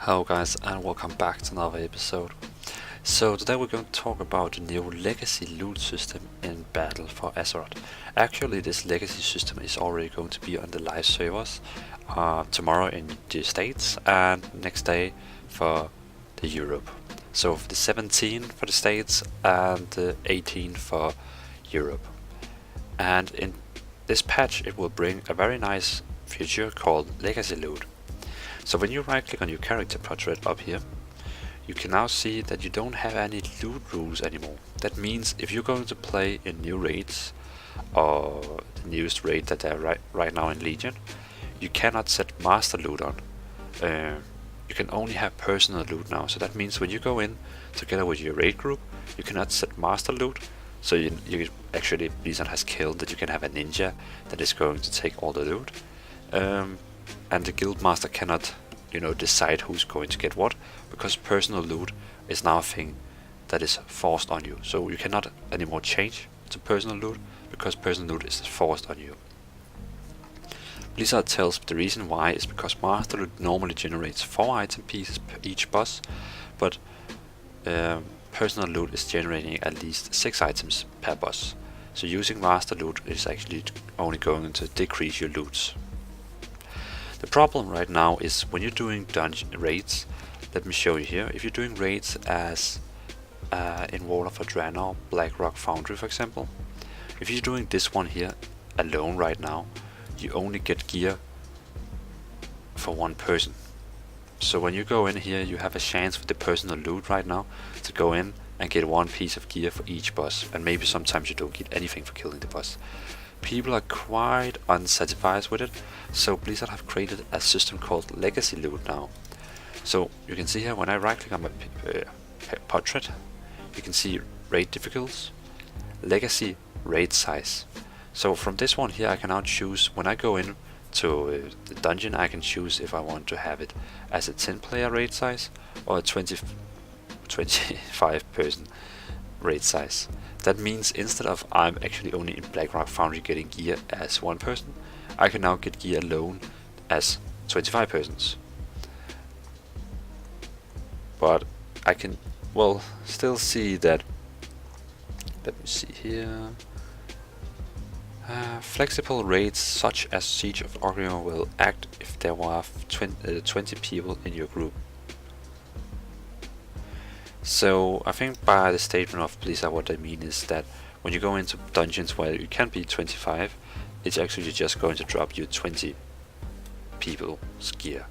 Hello guys, and welcome back to another episode. So today we're going to talk about the new legacy loot system in battle for Azeroth. Actually, this legacy system is already going to be on the live servers tomorrow in the States and next day for the Europe. So the 17 for the States and the 18 for Europe. And in this patch it will bring a very nice feature called legacy loot. So when you right click on your character portrait up here, you can now see that you don't have any loot rules anymore. That means if you're going to play in new raids, or the newest raid that are right now in Legion, you cannot set master loot on. You can only have personal loot now. So that means when you go in together with your raid group, you cannot set master loot. So you actually, Blizzard has killed that you can have a ninja that is going to take all the loot. And the guild master cannot, decide who's going to get what, because personal loot is now a thing that is forced on you. So you cannot anymore change to personal loot, because personal loot is forced on you. Blizzard tells the reason why is because master loot normally generates 4 item pieces per each boss, but personal loot is generating at least 6 items per boss. So using master loot is actually only going to decrease your loots. The problem right now is when you're doing dungeon raids. Let me show you here. If you're doing raids as in Warcraft for Draenor, Blackrock Foundry for example, if you're doing this one here alone right now, you only get gear for one person. So when you go in here, you have a chance for the personal loot right now to go in and get 1 piece of gear for each boss, and maybe sometimes you don't get anything for killing the boss. People are quite unsatisfied with it, so Blizzard have created a system called legacy loot now. So you can see here, when I right click on my portrait, you can see raid difficulties, legacy raid size. So from this one here I can now choose, when I go in to the dungeon, I can choose if I want to have it as a 10-player raid size or a 25 person raid size. That means instead of I'm actually only in Blackrock Foundry getting gear as 1 person, I can now get gear alone as 25 persons. But I can, still see that, let me see here, flexible raids such as Siege of Orion will act if there were 20 people in your group. So I think by the statement of Blizzard, what they mean is that when you go into dungeons where you can be 25, it's actually just going to drop you 20 people's gear.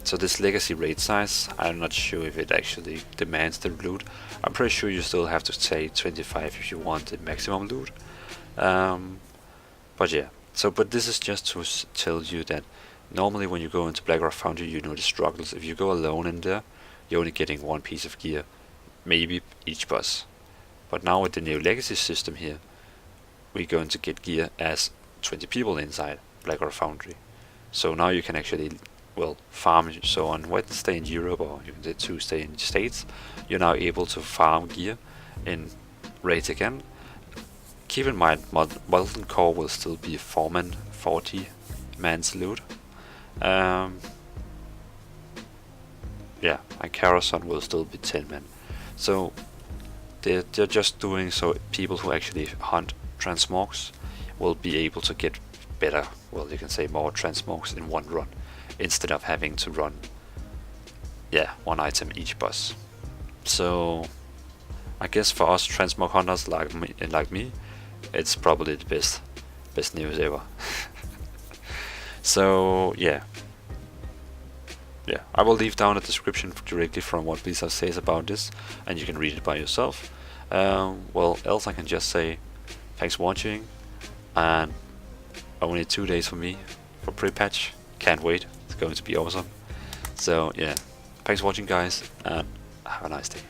So this legacy raid size, I'm not sure if it actually demands the loot. I'm pretty sure you still have to say 25 if you want the maximum loot. But yeah, but this is just to tell you that normally when you go into Blackrock Foundry, you know the struggles. If you go alone in there, you're only getting 1 piece of gear, maybe each boss. But now with the new legacy system here, we're going to get gear as 20 people inside Blackrock Foundry. So now you can actually, farm. So on Wednesday in Europe, or you can say Tuesday in the States, you're now able to farm gear in raids again. Keep in mind, Molten Core will still be 4-man, 40 man's loot. And Karason will still be 10 men. So they're just doing so people who actually hunt transmogs will be able to get better, you can say more transmogs in one run, instead of having to run 1 item each boss. So I guess for us transmog hunters like me, it's probably the best news ever. So I will leave down a description directly from what Blizzard says about this, and you can read it by yourself. Else I can just say thanks for watching, and only 2 days for me for pre-patch. Can't wait, it's going to be awesome. So thanks for watching guys, and have a nice day.